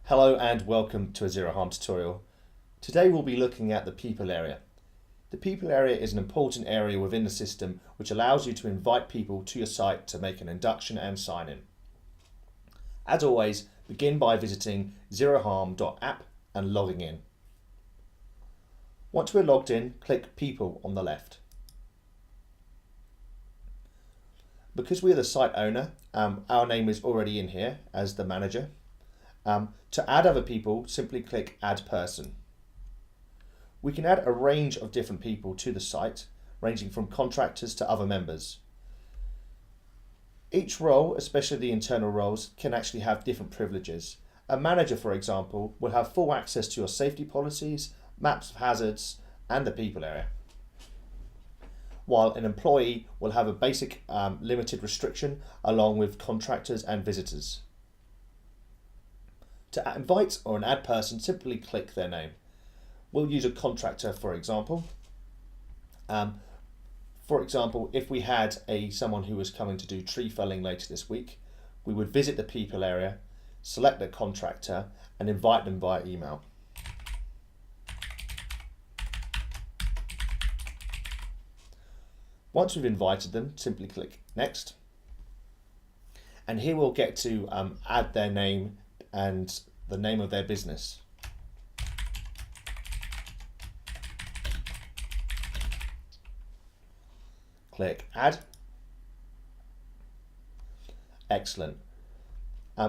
Hello and welcome to a Zero Harm tutorial. Today we'll be looking at the people area. The people area is an important area within the system which allows you to invite people to your site to make an induction and sign in. As always, begin by visiting zeroharm.app and logging in. Once we're logged in, click People on the left. Because we're the site owner, our name is already in here as the manager. To add other people, simply click Add Person. We can add a range of different people to the site, ranging from contractors to other members. Each role, especially the internal roles, can actually have different privileges. A manager, for example, will have full access to your safety policies, maps of hazards, and the people area, while an employee will have a basic limited restriction along with contractors and visitors. To invite or an add person, simply click their name. We'll use a contractor, for example. If we had someone who was coming to do tree felling later this week, we would visit the people area, select the contractor, and invite them via email. Once we've invited them, simply click Next. And here we'll get to add their name and the name of their business. Click Add. Excellent.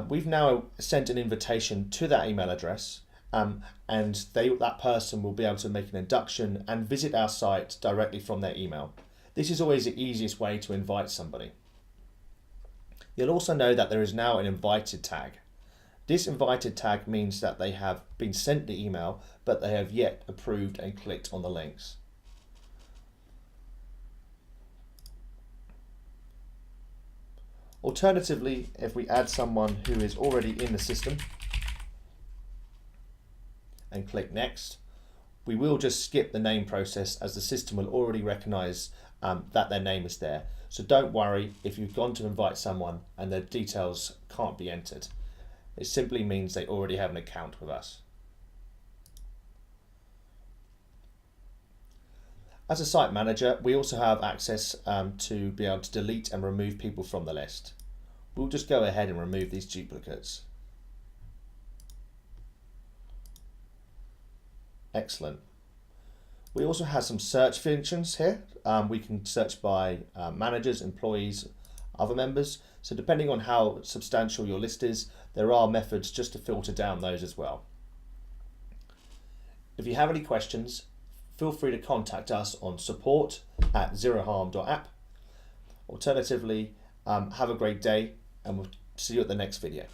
We've now sent an invitation to that email address, and that person will be able to make an induction and visit our site directly from their email. This is always the easiest way to invite somebody. You'll also know that there is now an invited tag. This invited tag means that they have been sent the email, but they have yet approved and clicked on the links. Alternatively, if we add someone who is already in the system and click Next, we will just skip the name process as the system will already recognize that their name is there. So don't worry if you've gone to invite someone and their details can't be entered. It simply means they already have an account with us. As a site manager, we also have access to be able to delete and remove people from the list. We'll just go ahead and remove these duplicates. Excellent. We also have some search functions here. We can search by managers, employees, other members. So depending on how substantial your list is, there are methods just to filter down those as well. If you have any questions, feel free to contact us on support@zeroharm.app. Alternatively, have a great day and we'll see you at the next video.